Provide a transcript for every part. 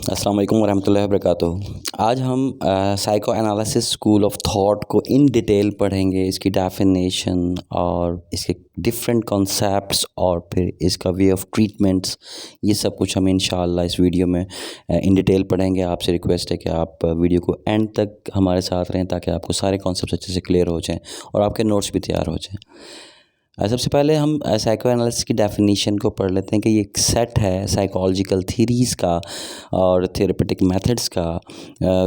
अस्सलाम वालेकुम वरहमतुल्लाहि वबरकातुहू। आज हम psycho analysis school of thought को इन डिटेल पढ़ेंगे, इसकी डेफिनेशन और इसके डिफरेंट कॉन्सेप्ट्स और फिर इसका वे ऑफ ट्रीटमेंट्स, ये सब कुछ हम इंशाअल्लाह इस वीडियो में इन डिटेल पढ़ेंगे। आपसे रिक्वेस्ट है कि आप वीडियो को एंड तक हमारे साथ रहें ताकि आपको सारे कॉन्सेप्ट्स अच्छे से क्लियर हो जाएँ और आपके नोट्स भी तैयार हो जाएँ। सबसे पहले हम साइको एनालिसिस की डेफिनेशन को पढ़ लेते हैं कि ये एक सेट है साइकोलॉजिकल थीरीज़ का और थेरेपेटिक मेथड्स का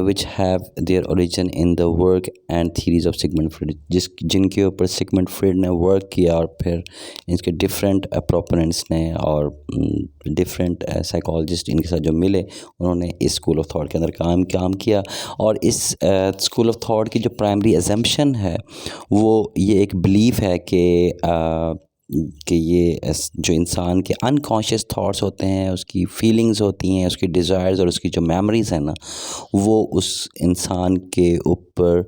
which have their origin in the work and theories of Sigmund Freud, जिनके ऊपर सिगमंड फ्रॉइड ने वर्क किया और फिर इसके डिफरेंट प्रोपोनेंट्स ने और डिफरेंट साइकोलॉजिस्ट इनके साथ जो मिले उन्होंने इस स्कूल ऑफ थॉट के अंदर काम किया। और इस स्कूल ऑफ थॉट की जो प्राइमरी एजम्पशन है वो ये एक बिलीफ है कि ये जो इंसान के अनकॉन्शियस थॉट्स होते हैं, उसकी फीलिंग्स होती हैं, उसकी डिज़ायर्स और उसकी जो मेमोरीज़ हैं ना, वो उस इंसान के ऊपर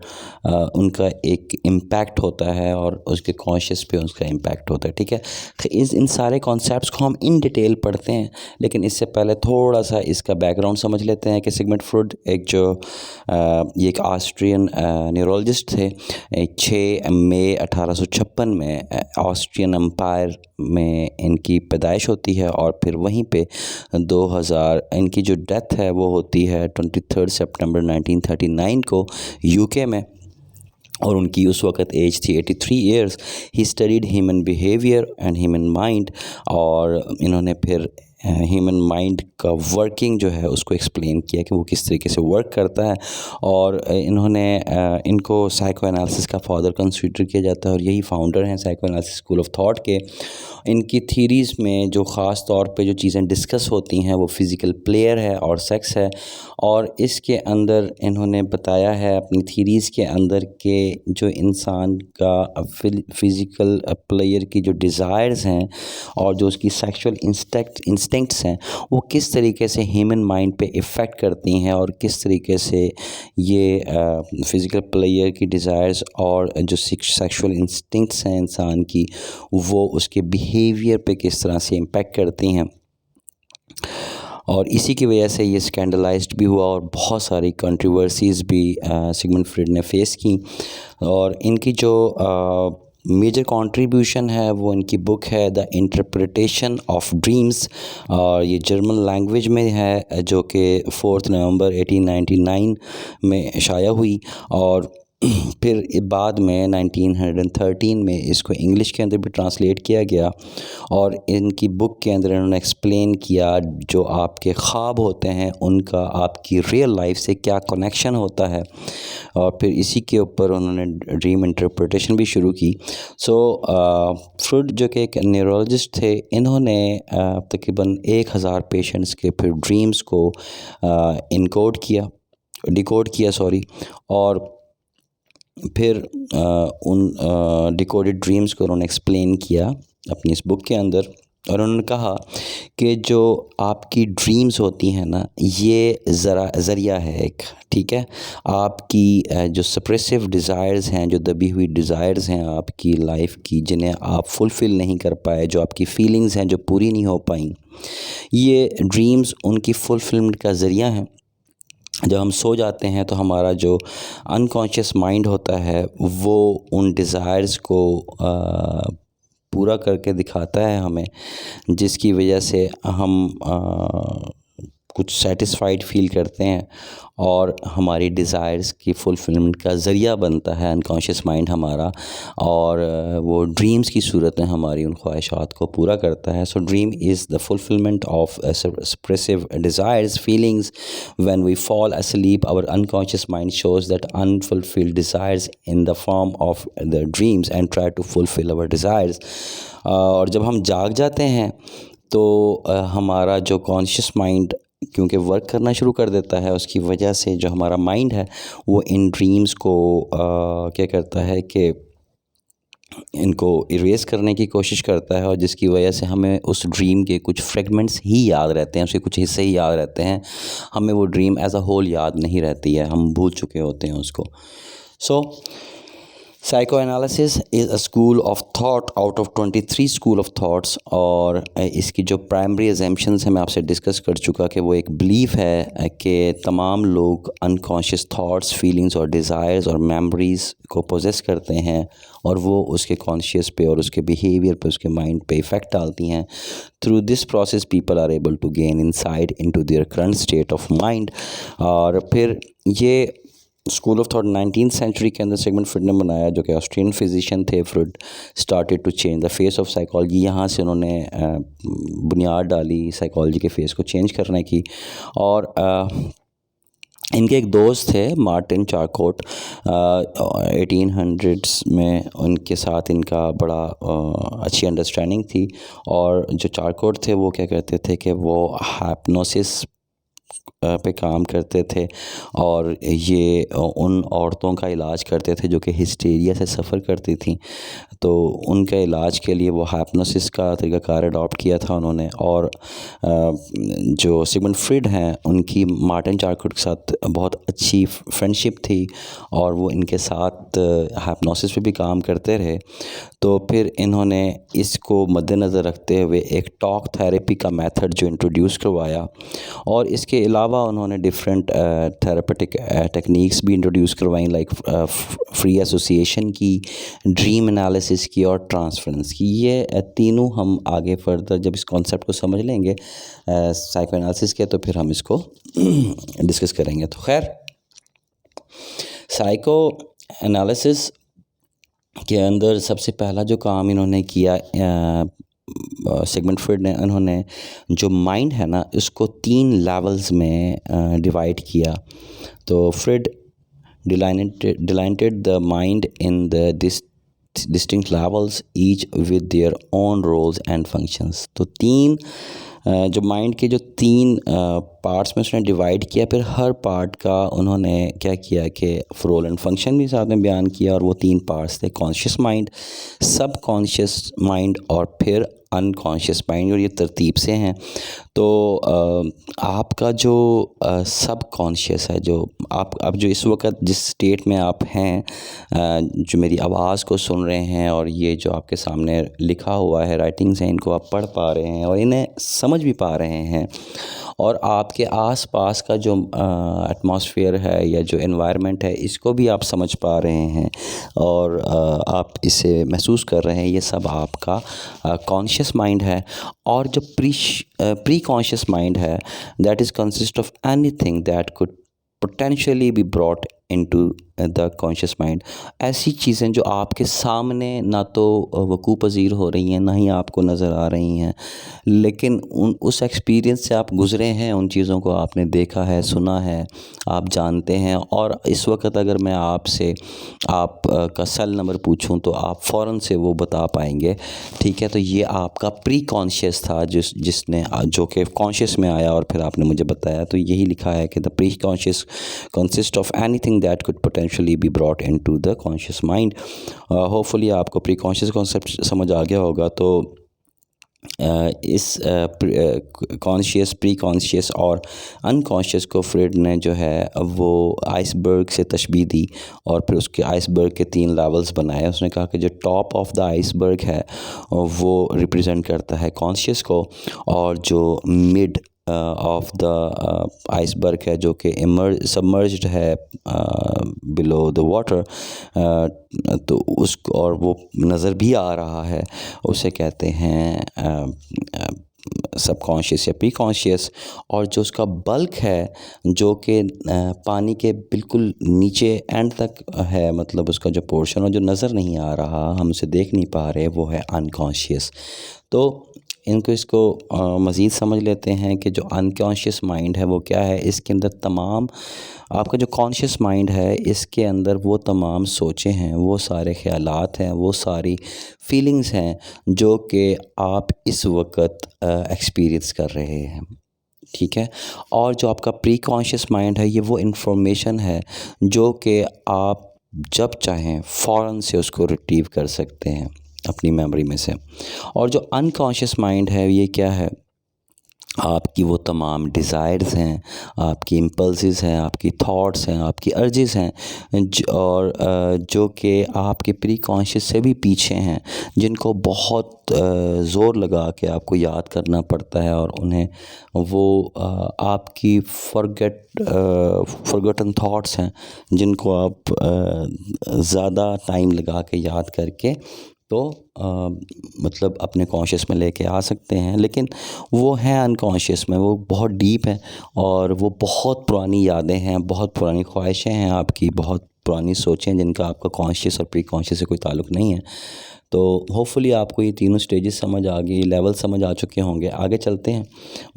उनका एक इम्पैक्ट होता है और उसके कॉन्शियस पे उसका इम्पैक्ट होता है। ठीक है, तो इन सारे कॉन्सेप्ट्स को हम इन डिटेल पढ़ते हैं, लेकिन इससे पहले थोड़ा सा इसका बैकग्राउंड समझ लेते हैं कि सिगमंड फ्रॉइड ये एक ऑस्ट्रियन न्यूरोलॉजिस्ट थे। 6 मई 1856 में ऑस्ट्रियन एम्पायर में इनकी पैदाइश होती है और फिर वहीं पे 2000 इनकी जो डेथ है वो होती है 23 सितंबर 1939 को यूके में, और उनकी उस वक़्त एज थी 83 years. He studied human behaviour and human mind, और इन्होंने फिर ह्यूमन माइंड का वर्किंग जो है उसको एक्सप्लेन किया कि वो किस तरीके से वर्क करता है। और इन्होंने इनको साइको एनालिसिस का फादर कंसीडर किया जाता है और यही फाउंडर हैं psycho analysis school of thought के। इनकी थीरीज़ में जो ख़ास तौर पे जो चीज़ें डिस्कस होती हैं वो फ़िज़िकल प्लेयर है और सेक्स है, और इसके अंदर इन्होंने बताया है अपनी थीरीज़ के अंदर कि जो इंसान का फ़िज़िकल प्लेयर की जो डिज़ायर्स हैं और जो उसकी सेक्सुअल इंस्टिंक्ट्स हैं वो किस तरीके से ह्यूमन माइंड पे इफ़ेक्ट करती हैं और किस तरीके से ये फ़िज़िकल प्लेयर की डिज़ायर्स और जो सेक्सुअल इंस्टिंक्ट्स हैं इंसान की, वो उसके बिहेवियर पे किस तरह से इम्पेक्ट करती हैं। और इसी की वजह से ये स्कैंडलाइज्ड भी हुआ और बहुत सारी कंट्रोवर्सीज़ भी सिगमंड फ्रॉइड ने फेस की। और इनकी जो मेजर कंट्रीब्यूशन है वो इनकी बुक है द इंटरप्रिटेशन ऑफ ड्रीम्स, और ये जर्मन लैंग्वेज में है जो कि 4 नवंबर 1899 में शाया हुई। और फिर बाद में 1913 में इसको इंग्लिश के अंदर भी ट्रांसलेट किया गया, और इनकी बुक के अंदर इन्होंने एक्सप्लेन किया जो आपके ख्वाब होते हैं उनका आपकी रियल लाइफ से क्या कनेक्शन होता है। और फिर इसी के ऊपर उन्होंने ड्रीम इंटरप्रिटेशन भी शुरू की। फ्रॉइड जो कि एक न्यूरोलॉजिस्ट थे, इन्होंने तकरीबन 1000 पेशेंट्स के फिर ड्रीम्स को डिकोड किया और फिर उन डिकोडेड ड्रीम्स को उन्होंने एक्सप्लेन किया अपनी इस बुक के अंदर। और उन्होंने कहा कि जो आपकी ड्रीम्स होती हैं ना, ये ज़रिया है एक, ठीक है, आपकी जो सप्रेसिव डिज़ायर्स हैं, जो दबी हुई डिज़ायर्स हैं आपकी लाइफ की, जिन्हें आप फुलफ़िल नहीं कर पाए, जो आपकी फीलिंग्स हैं जो पूरी नहीं हो पाई, ये ड्रीम्स उनकी फुलफ़िलमेंट का ज़रिया है। जब हम सो जाते हैं तो हमारा जो अनकॉन्शियस माइंड होता है वो उन डिज़ायर्स को पूरा करके दिखाता है हमें, जिसकी वजह से हम कुछ सेटिस्फाइड फ़ील करते हैं और हमारी डिज़ायर्स की फुलफ़िलमेंट का ज़रिया बनता है अनकॉन्शियस माइंड हमारा, और वो ड्रीम्स की सूरत में हमारी उन ख्वाहिशात को पूरा करता है। So dream is the fulfilment of suppressive desires feelings. When we fall asleep, our unconscious mind shows that unfulfilled desires in the form of the dreams and try to fulfill our desires। और जब हम जाग जाते हैं तो हमारा जो conscious mind क्योंकि वर्क करना शुरू कर देता है, उसकी वजह से जो हमारा माइंड है वो इन ड्रीम्स को क्या करता है कि इनको इरेज़ करने की कोशिश करता है, और जिसकी वजह से हमें उस ड्रीम के कुछ फ्रेगमेंट्स ही याद रहते हैं, उसके कुछ हिस्से ही याद रहते हैं, हमें वो ड्रीम एज अ होल याद नहीं रहती है, हम भूल चुके होते हैं उसको। Psychoanalysis is a school of thought out of 23 school of thoughts. और इसकी जो प्राइमरी एजम्पशंस हैं मैं आपसे डिस्कस कर चुका कि वो एक बिलीफ है कि तमाम लोग अनकॉन्शियस थॉट्स, फीलिंग्स और डिज़ायर्स और मेमोरीज़ को पोजेस करते हैं और वो उसके कॉन्शियस पे और उसके बिहेवियर पे, उसके माइंड पे इफ़ेक्ट डालती हैं। Through this process people are able to gain insight into their current state of mind. और फिर ये school of thought 19th century के अंदर सिगमंड फ्रॉइड ने बनाया, जो कि ऑस्ट्रियन फिजिशियन थे। Freud started to change the face of psychology. यहाँ से उन्होंने बुनियाद डाली साइकोलॉजी के फेस को चेंज करने की। और इनके एक दोस्त थे मार्टिन चारकोट, 1800s में उनके साथ इनका बड़ा अच्छी अंडरस्टैंडिंग थी। और जो चारकोट थे वो क्या करते थे कि वो हिप्नोसिस पे काम करते थे और ये उन औरतों का इलाज करते थे जो कि हिस्टीरिया से सफ़र करती थी। तो उनके इलाज के लिए वो हिप्नोसिस का तरीक़ाकार अडॉप्ट किया था उन्होंने। और जो सिगमंड फ्रॉइड हैं उनकी मार्टिन चारकोट के साथ बहुत अच्छी फ्रेंडशिप थी और वो इनके साथ हिप्नोसिस पे भी काम करते रहे। तो फिर इन्होंने इसको मद्देनज़र रखते हुए एक टॉक थेरेपी का मेथड जो इंट्रोड्यूस करवाया। और इसके अलावा उन्होंने डिफरेंट थेरेपेटिक टेक्निक्स भी इंट्रोड्यूस करवाई, लाइक फ्री एसोसिएशन की, ड्रीम एनालिसिस की और ट्रांसफरेंस की। ये तीनों हम आगे फर्दर जब इस कॉन्सेप्ट को समझ लेंगे साइको एनालिसिस के, तो फिर हम इसको डिस्कस करेंगे। तो खैर, साइको एनालिसिस के अंदर सबसे पहला जो काम इन्होंने किया सिगमंड फ्रॉइड ने, इन्होंने जो माइंड है ना इसको 3 लेवल्स में डिवाइड किया। तो Freud delineated the mind in the distinct levels, each with their own roles and functions। तो 3 जो माइंड के जो 3 पार्ट्स में उसने डिवाइड किया, फिर हर पार्ट का उन्होंने क्या किया कि रोल एंड फंक्शन भी साथ में बयान किया। और वो 3 पार्ट्स थे: कॉन्शियस माइंड, सब कॉन्शियस माइंड और फिर अनकॉन्शियस माइंड। और ये तरतीब से हैं। तो आपका जो सब कॉन्शियस है, जो आप जो इस वक्त जिस स्टेट में आप हैं, जो मेरी आवाज़ को सुन रहे हैं और ये जो आपके सामने लिखा हुआ है, राइटिंग्स हैं, इनको आप पढ़ पा रहे हैं और इन्हें समझ भी पा रहे हैं। और आपके आसपास का जो एटमॉस्फेयर है या जो एनवायरनमेंट है, इसको भी आप समझ पा रहे हैं और आप इसे महसूस कर रहे हैं। ये सब आपका कॉन्शियस माइंड है। और जो प्री कॉन्शियस माइंड है, that is consist of anything that could potentially be brought into the conscious mind. ऐसी चीज़ें जो आपके सामने ना तो वक़ू पज़ीर हो रही हैं, ना ही आपको नज़र आ रही हैं, लेकिन उस एक्सपीरियंस से आप गुज़रे हैं, उन चीज़ों को आपने देखा है, सुना है, आप जानते हैं। और इस वक्त अगर मैं आपसे आप का सेल नंबर पूछूं तो आप फ़ौरन से वो बता पाएंगे। ठीक है, तो ये आपका प्री कॉन्शियस था जिसने जो कि कॉन्शियस में आया और फिर आपने मुझे बताया। तो यही लिखा है कि the pre conscious consist of anything that could potentially be brought into the conscious mind. Hopefully आपको प्री कॉन्शियस कॉन्सेप्ट समझ आ गया होगा। तो इस कॉन्शियस, प्री कॉन्शियस और अनकॉन्शियस को फ्रॉइड ने जो है वो आइसबर्ग से तशबीह दी और फिर उसके आइसबर्ग के 3 लेवल्स बनाए। उसने कहा कि जो टॉप ऑफ द आइसबर्ग है वो रिप्रेजेंट करता है कॉन्शियस को, और जो मिड ऑफ द आइसबर्ग है जो कि सबमर्ज्ड है बिलो द वाटर, तो उसको और वो नज़र भी आ रहा है, उसे कहते हैं सबकॉन्शियस या प्री कॉन्शियस। और जो उसका बल्क है जो कि पानी के बिल्कुल नीचे एंड तक है, मतलब उसका जो पोर्शन और जो नज़र नहीं आ रहा, हम उसे देख नहीं पा रहे, वो है अनकॉन्शियस। तो इसको मज़ीद समझ लेते हैं कि जो अनकॉन्शियस माइंड है वो क्या है। इसके अंदर तमाम आपका जो कॉन्शियस माइंड है, इसके अंदर वो तमाम सोचें हैं, वो सारे ख़यालात हैं, वो सारी फीलिंग्स हैं जो कि आप इस वक्त एक्सपीरियंस कर रहे हैं। ठीक है। और जो आपका प्री कॉन्शियस माइंड है, ये वो इन्फॉर्मेशन है जो कि आप जब चाहें फ़ौरन से उसको रिट्रीव कर सकते हैं अपनी मेमोरी में से। और जो अनकॉन्शियस माइंड है, ये क्या है आपकी वो तमाम डिज़ायर्स हैं, आपकी इम्पल्सेस हैं, आपकी थॉट्स हैं, आपकी अर्जेस हैं, और जो कि आपके प्री कॉन्शियस से भी पीछे हैं, जिनको बहुत ज़ोर लगा के आपको याद करना पड़ता है, और उन्हें वो आपकी फॉरगॉटन थॉट्स हैं, जिनको आप ज़्यादा टाइम लगा के याद करके तो मतलब अपने कॉन्शियस में लेके आ सकते हैं, लेकिन वो हैं अनकॉन्शियस में, वो बहुत डीप है, और वो बहुत पुरानी यादें हैं, बहुत पुरानी ख्वाहिशें हैं आपकी, बहुत पुरानी सोचें जिनका आपका कॉन्शियस और प्री कॉन्शियस से कोई ताल्लुक़ नहीं है। तो होपफुली आपको ये तीनों स्टेजेस समझ आ गई, लेवल समझ आ चुके होंगे। आगे चलते हैं,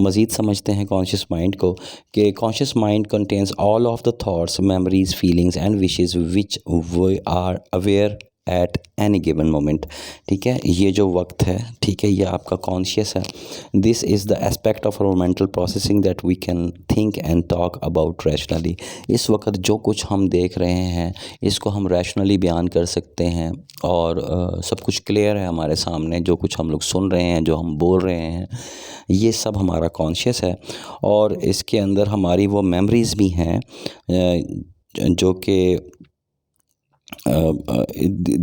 मज़ीद समझते हैं कॉन्शियस माइंड को, कि conscious mind contains all of the thoughts, memories, feelings and wishes which we are aware at any given moment. ठीक है, ये जो वक्त है, ठीक है, ये आपका कॉन्शियस है। This is the aspect of our mental processing that we can think and talk about rationally. इस वक्त जो कुछ हम देख रहे हैं, इसको हम रैशनली बयान कर सकते हैं, और सब कुछ क्लियर है हमारे सामने। जो कुछ हम लोग सुन रहे हैं, जो हम बोल रहे हैं, ये सब हमारा कॉन्शियस है, और इसके अंदर हमारी वो मेमोरीज़ भी हैं जो कि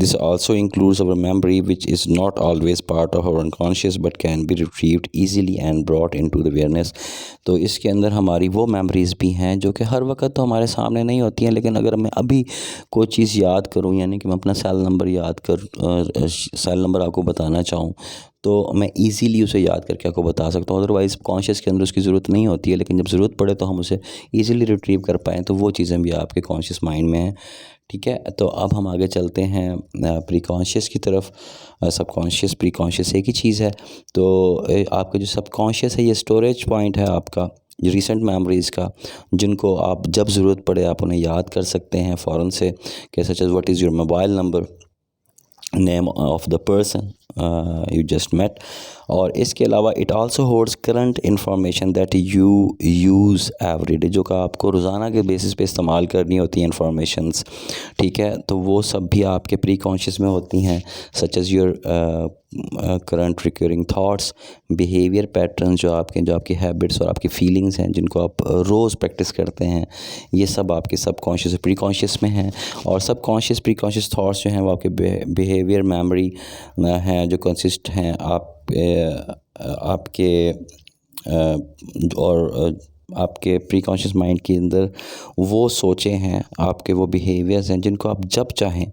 this also includes our memory, which is not always part of our unconscious but can be retrieved easily and brought into the awareness। तो इसके अंदर हमारी वो मेमोरीज़ भी हैं जो कि हर वक्त तो हमारे सामने नहीं होती हैं, लेकिन अगर मैं अभी कोई चीज़ याद करूं, यानी कि मैं अपना सेल नंबर याद कर सेल नंबर आपको बताना चाहूँ, तो मैं इजीली उसे याद करके आपको बता सकता हूँ। अदरवाइज़ कॉन्शियस के अंदर उसकी ज़रूरत नहीं होती है, लेकिन जब ज़रूरत पड़े तो हम उसे इजीली रिट्रीव कर पाएँ, तो वो चीज़ें भी आपके कॉन्शियस माइंड में हैं। ठीक है, तो अब हम आगे चलते हैं प्री कॉन्शियस की तरफ। सब कॉन्शियस प्री कॉन्शियस एक ही चीज़ है। तो आपका जो सब कॉन्शियस है, ये स्टोरेज पॉइंट है आपका रिसेंट मेमोरीज़ का, जिनको आप जब ज़रूरत पड़े आप उन्हें याद कर सकते हैं फ़ौरन से, कि such as what is your mobile number, name of the person you just met. और इसके अलावा it also holds current information that you use every day, जो कि आपको रोज़ाना के बेसिस पे इस्तेमाल करनी होती हैं इंफॉर्मेशंस। ठीक है, तो वो सब भी आपके प्री कॉन्शियस में होती हैं, such as your current recurring thoughts, behaviour pattern, जो आपकी हैबिट्स और आपकी फीलिंग्स हैं, जिनको आप रोज़ प्रैक्टिस करते हैं, ये सब आपके सब कॉन्शियस प्री कॉन्शियस में हैं। और सब कॉन्शियस प्री कॉन्शियस थाट्स जो हैं वो आपके बिहेवियर मेमोरी हैं, जो कंसिस्ट हैं आपके और आपके प्री कॉन्शियस माइंड के अंदर वो सोचें हैं, आपके वो बिहेवियर्स हैं, जिनको आप जब चाहें,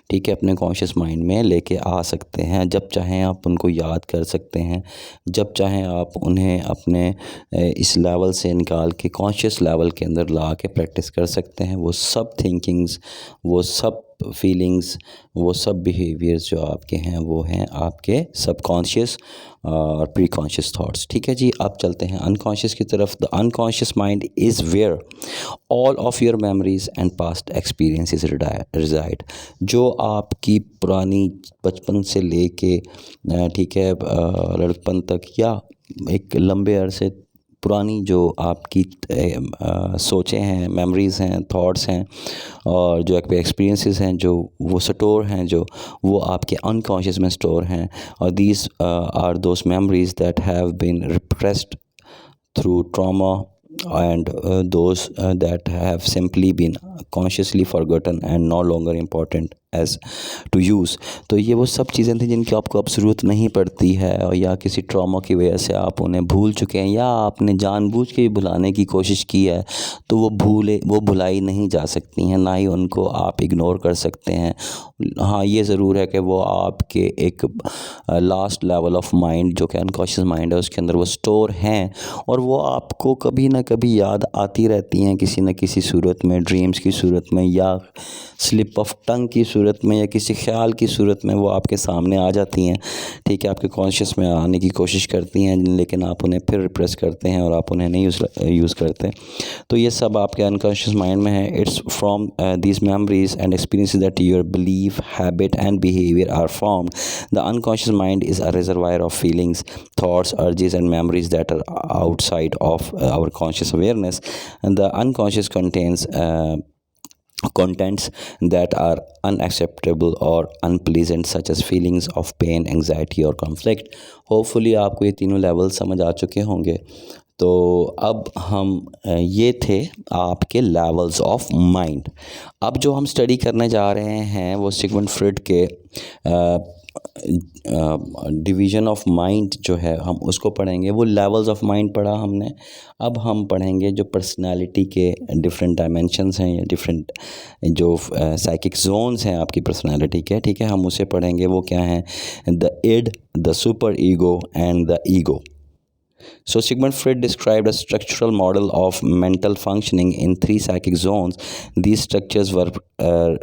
ठीक है, अपने कॉन्शियस माइंड में लेके आ सकते हैं। जब चाहें आप उनको याद कर सकते हैं, जब चाहें आप उन्हें अपने इस लेवल से निकाल के कॉन्शियस लेवल के अंदर ला के प्रैक्टिस कर सकते हैं। वो सब थिंकिंग्स, वो सब फीलिंग्स, वो सब बिहेवियर्स जो आपके हैं, वो हैं आपके सबकॉन्शियस और प्री कॉन्शियस थॉट्स। ठीक है जी, आप चलते हैं अनकॉन्शियस की तरफ। The unconscious mind is where all of your memories and past experiences reside. जो आपकी पुरानी बचपन से लेके ठीक है लड़कपन तक, या एक लंबे अरसे पुरानी जो आपकी सोचें हैं, मेमोरीज़ हैं, थॉट्स हैं, और जो आपके एक्सपीरियंसेस हैं, जो वो स्टोर हैं, जो वो आपके अनकॉन्शियस में स्टोर हैं। और these are those memories that have been repressed through trauma and those that have simply been consciously forgotten and no longer important as to use। तो ये वो सब चीज़ें थी जिनकी आपको अब ज़रूरत नहीं पड़ती है, और या किसी ट्रॉमा की वजह से आप उन्हें भूल चुके हैं, या आपने जानबूझ के भुलाने की कोशिश की है, तो वो भुलाई नहीं जा सकती हैं, ना ही उनको आप इग्नोर कर सकते हैं। हाँ, ये ज़रूर है कि वो आपके एक लास्ट लेवल ऑफ माइंड, जो कि अनकॉन्शियस माइंड है, उसके अंदर वो स्टोर हैं, और वो आपको कभी ना कभी याद आती रहती हैं, किसी न किसी सूरत में, ड्रीम्स की सूरत में, या स्लिप ऑफ टंग की सूरत में, या किसी ख्याल की सूरत में वो आपके सामने आ जाती हैं। ठीक है, आपके कॉन्शियस में आने की कोशिश करती हैं, लेकिन आप उन्हें फिर रिप्रेस करते हैं और आप उन्हें नहीं यूज़ करते। तो ये सब आपके अनकॉन्शियस माइंड में है। It's from these memories and experiences that your belief, habit and behaviour are formed. The unconscious mind is a reservoir of feelings, thoughts, urges and memories that are outside of our conscious awareness, and the unconscious contains contents that are unacceptable or unpleasant such as feelings of pain, anxiety और conflict। Hopefully आपको ये तीनों level समझ आ चुके होंगे। तो अब हम ये थे आपके लेवल्स ऑफ माइंड। अब जो हम स्टडी करने जा रहे हैं वो सिगमंड फ्रॉइड के डिवीज़न ऑफ माइंड जो है हम उसको पढ़ेंगे। वो लेवल्स ऑफ माइंड पढ़ा हमने। अब हम पढ़ेंगे जो पर्सनालिटी के डिफरेंट डायमेंशंस हैं या डिफरेंट जो साइकिक जोन्स हैं आपकी पर्सनालिटी के, ठीक है, हम उसे पढ़ेंगे। वो क्या हैं? The id, the superego and the ego. So Sigmund Freud described a structural model of mental functioning in three psychic zones. These structures were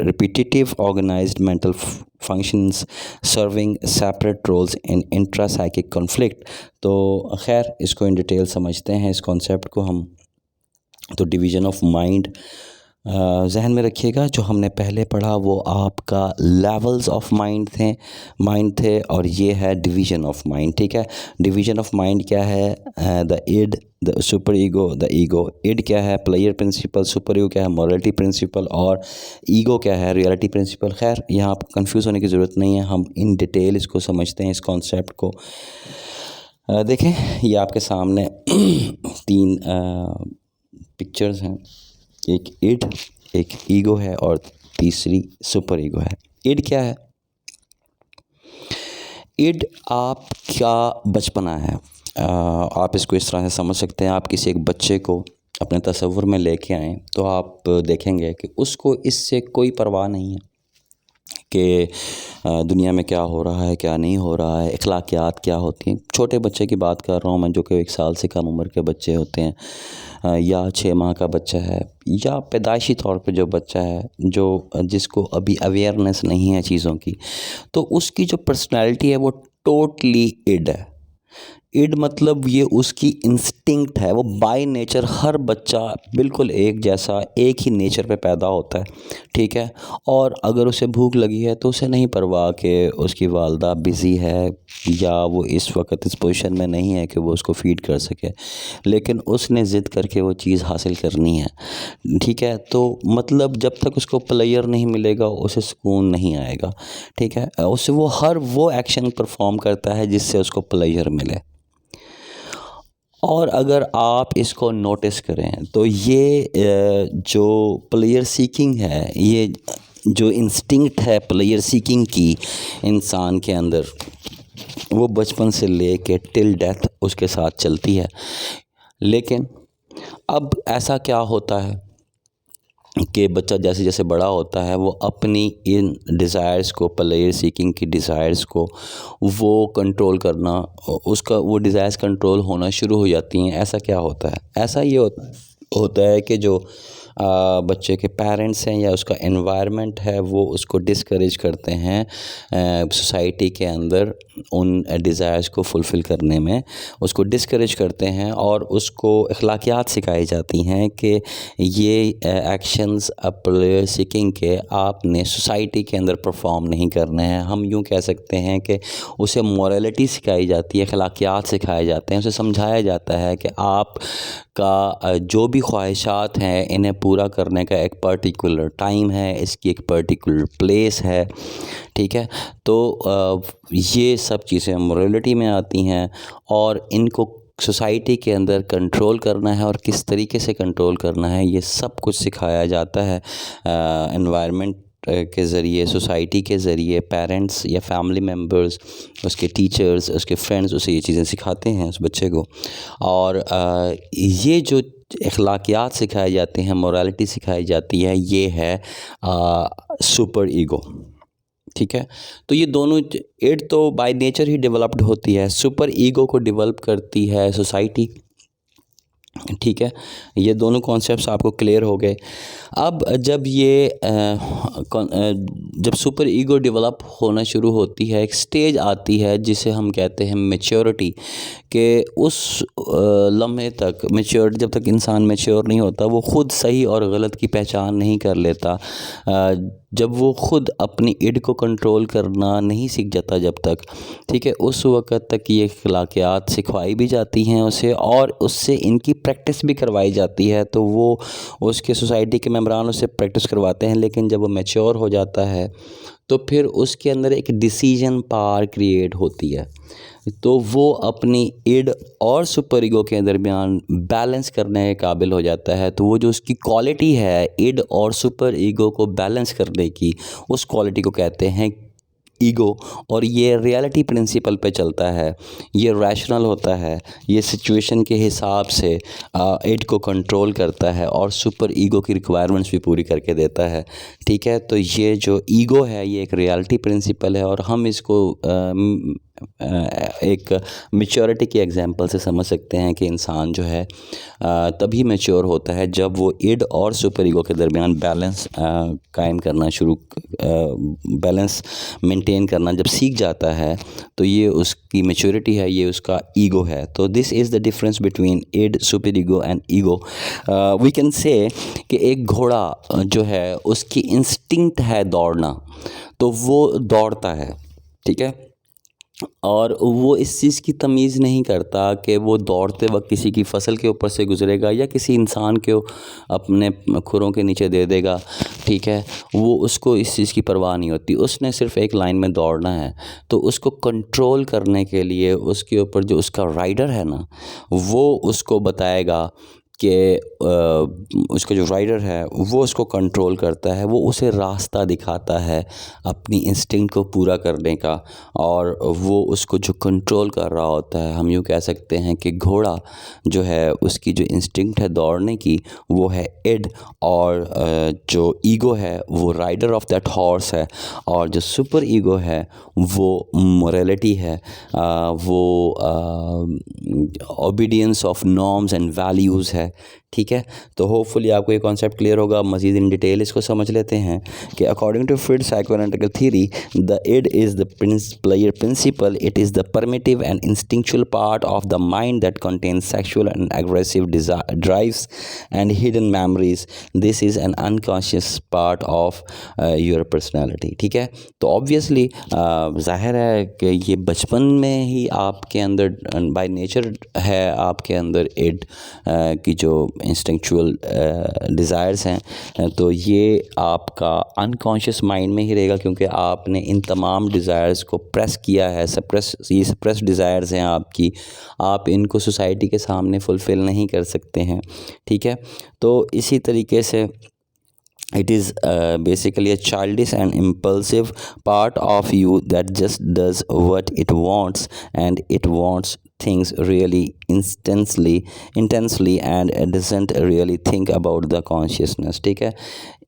repetitive, organized mental functions serving separate roles in intra-psychic conflict. तो खैर इसको in detail समझते हैं, इस concept को हम। तो division of mind जहन में रखिएगा, जो हमने पहले पढ़ा वो आपका लेवल्स ऑफ माइंड थे और ये है डिवीज़न ऑफ माइंड, ठीक है। डिवीज़न ऑफ माइंड क्या है? The id, the superego, the ego. Id क्या है? Player principal. सुपर ईगो क्या है? Morality principal. और ईगो क्या है? Reality principle. खैर यहाँ आपको कंफ्यूज होने की ज़रूरत नहीं है, हम इन डिटेल इसको समझते हैं, इस कॉन्सेप्ट को। देखें ये आपके सामने तीन पिक्चर्स हैं, एक इड, एक ईगो है और तीसरी सुपर ईगो है। इड क्या है? इड आपका बचपना है। आप इसको इस तरह से समझ सकते हैं, आप किसी एक बच्चे को अपने तसव्वुर में लेके आएँ तो आप देखेंगे कि उसको इससे कोई परवाह नहीं है कि दुनिया में क्या हो रहा है, क्या नहीं हो रहा है, अखलाकियात क्या होती हैं। छोटे बच्चे की बात कर रहा हूँ मैं, जो कि 1 साल से कम उम्र के बच्चे होते हैं, या 6 माह का बच्चा है, या पैदाइशी तौर पे जो बच्चा है जो जिसको अभी अवेयरनेस नहीं है चीज़ों की, तो उसकी जो पर्सनैलिटी है वो टोटली इड है। इड मतलब ये उसकी इंस्टिंक्ट है, वो बाय नेचर हर बच्चा बिल्कुल एक जैसा, एक ही नेचर पे पैदा होता है, ठीक है। और अगर उसे भूख लगी है तो उसे नहीं परवाह कि उसकी वालदा बिज़ी है या वो इस वक्त इस पोजीशन में नहीं है कि वो उसको फीड कर सके, लेकिन उसने ज़िद करके वो चीज़ हासिल करनी है, ठीक है। तो मतलब जब तक उसको प्लेयर नहीं मिलेगा उसे सुकून नहीं आएगा, ठीक है। उसे वो हर वो एक्शन परफॉर्म करता है जिससे उसको प्लेयर मिले। और अगर आप इसको नोटिस करें तो ये जो प्लेयर सीकिंग है, ये जो इंस्टिंक्ट है प्लेयर सीकिंग की इंसान के अंदर, वो बचपन से लेके टिल डेथ उसके साथ चलती है। लेकिन अब ऐसा क्या होता है कि बच्चा जैसे जैसे बड़ा होता है वो अपनी इन डिज़ायर्स को, प्लेयर सीकिंग की डिज़ायर्स को वो कंट्रोल करना, उसका वो डिज़ायर्स कंट्रोल होना शुरू हो जाती हैं। ऐसा क्या होता है? ऐसा ये होता है कि जो बच्चे के पेरेंट्स हैं या उसका एनवायरनमेंट है वो उसको डिस्करेज करते हैं सोसाइटी के अंदर उन डिज़ायर्स को फुलफ़िल करने में, उसको डिस्करेज करते हैं और उसको अखलाकियात सिखाई जाती हैं कि ये एक्शंस प्लेयर सीकिंग के आपने सोसाइटी के अंदर परफॉर्म नहीं करने हैं। हम यूँ कह सकते हैं कि उसे मोरालिटी सिखाई जाती है, अखलाकियात सिखाए जाते हैं, उसे समझाया जाता है कि आप का जो भी ख्वाहिशात हैं इन्हें पूरा करने का एक पर्टिकुलर टाइम है, इसकी एक पर्टिकुलर प्लेस है, ठीक है। तो ये सब चीज़ें मोरालिटी में आती हैं और इनको सोसाइटी के अंदर कंट्रोल करना है और किस तरीके से कंट्रोल करना है ये सब कुछ सिखाया जाता है एनवायरनमेंट के ज़रिए, सोसाइटी के ज़रिए। पेरेंट्स या फैमिली मेम्बर्स, उसके टीचर्स, उसके फ्रेंड्स उसे ये चीज़ें सिखाते हैं उस बच्चे को। और ये जो अखलाकियात सिखाए जाते हैं, मोरालिटी सिखाई जाती है, ये है सुपर ईगो, ठीक है। तो ये दोनों, इड तो बाय नेचर ही डेवलप्ड होती है, सुपर ईगो को डेवलप करती है सोसाइटी, ठीक है। ये दोनों कॉन्सेप्ट्स आपको क्लियर हो गए। अब जब ये जब सुपर ईगो डेवलप होना शुरू होती है, एक स्टेज आती है जिसे हम कहते हैं मैच्योरिटी, कि उस लम्हे तक मैच्योर, जब तक इंसान मैच्योर नहीं होता वो ख़ुद सही और गलत की पहचान नहीं कर लेता, जब वो खुद अपनी इड को कंट्रोल करना नहीं सीख जाता जब तक, ठीक है, उस वक़्त तक ये अखलाकियात सिखवाई भी जाती हैं उसे और उससे इनकी प्रैक्टिस भी करवाई जाती है। तो वो उसके सोसाइटी के मेंबरान उससे प्रैक्टिस करवाते हैं, लेकिन जब वो मैच्योर हो जाता है तो फिर उसके अंदर एक डिसीजन पावर क्रिएट होती है। तो वो अपनी इड और सुपर ईगो के दरमियान बैलेंस करने के काबिल हो जाता है। तो वो जो उसकी क्वालिटी है इड और सुपर ईगो को बैलेंस करने की, उस क्वालिटी को कहते हैं ईगो। और ये रियलिटी प्रिंसिपल पे चलता है, ये रैशनल होता है, ये सिचुएशन के हिसाब से इड को कंट्रोल करता है और सुपर ईगो की रिक्वायरमेंट्स भी पूरी करके देता है। ठीक है, तो ये जो ईगो है ये एक रियलिटी प्रिंसिपल है और हम इसको एक मैच्योरिटी की एग्जांपल से समझ सकते हैं कि इंसान जो है तभी मैच्योर होता है जब वो इड और सुपर ईगो के दरमियान बैलेंस कायम करना बैलेंस मेंटेन करना जब सीख जाता है, तो ये उसकी मैच्योरिटी है, ये उसका ईगो है। तो this is the difference between id, superego and ego. We can say कि एक घोड़ा जो है उसकी इंस्टिंक्ट है दौड़ना, तो वो दौड़ता है, ठीक है, और वो इस चीज़ की तमीज़ नहीं करता कि वो दौड़ते वक्त किसी की फसल के ऊपर से गुजरेगा या किसी इंसान को अपने खुरों के नीचे दे देगा, ठीक है, वो उसको इस चीज़ की परवाह नहीं होती। उसने सिर्फ एक लाइन में दौड़ना है। तो उसको कंट्रोल करने के लिए उसके ऊपर जो उसका राइडर है ना, वो उसको बताएगा कि उसका जो राइडर है वो उसको कंट्रोल करता है, वो उसे रास्ता दिखाता है अपनी इंस्टिंक्ट को पूरा करने का, और वो उसको जो कंट्रोल कर रहा होता है। हम यूँ कह सकते हैं कि घोड़ा जो है उसकी जो इंस्टिंक्ट है दौड़ने की वो है इड, और जो ईगो है वो राइडर ऑफ दैट हॉर्स है, और जो सुपर ईगो है वो मोरालिटी है, वो obedience of norms and values है। ठीक है, तो होपफुली आपको ये कॉन्सेप्ट क्लियर होगा। मज़ीद इन डिटेल इसको समझ लेते हैं कि according to Freud psychoanalytical theory, the id is the player principle, it is the primitive and instinctual part of the mind that contains sexual and aggressive drives and hidden memories. This is an unconscious part of your personality. ठीक है, तो obviously ज़ाहिर है कि ये बचपन में ही आपके अंदर बाय नेचर है, आपके अंदर इड की जो इंस्टिंक्चुअल डिज़ायर्स हैं, तो ये आपका अनकॉन्शियस माइंड में ही रहेगा, क्योंकि आपने इन तमाम डिज़ायर्स को प्रेस किया है। ये सप्रेस डिज़ायर्स हैं आपकी, आप इनको सोसाइटी के सामने फुलफ़िल नहीं कर सकते हैं। ठीक है, तो इसी तरीके से it is basically a childish and impulsive part of you that just does what it wants, and it wants things really intensely and doesn't really think about the consciousness। ठीक है,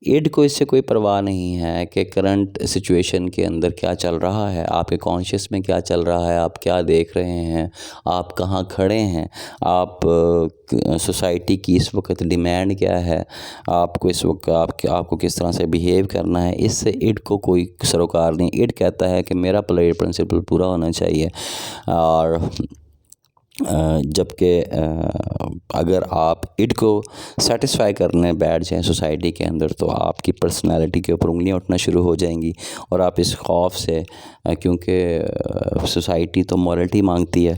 इड को इससे कोई परवाह नहीं है कि करंट सिचुएशन के अंदर क्या चल रहा है, आपके कॉन्शियस में क्या चल रहा है, आप क्या देख रहे हैं, आप कहाँ खड़े हैं, आप सोसाइटी की इस वक्त डिमांड क्या है, आपको इस वक्त आपको किस तरह से बिहेव करना है। इससे इड को कोई सरोकार नहीं। इड कहता है कि मेरा प्लेयर प्रिंसिपल पूरा होना चाहिए, और जबकि अगर आप इड को सेटिस्फाई करने बैठ जाएं सोसाइटी के अंदर, तो आपकी पर्सनालिटी के ऊपर उंगलियां उठना शुरू हो जाएंगी, और आप इस खौफ से, क्योंकि सोसाइटी तो मॉरलिटी मांगती है,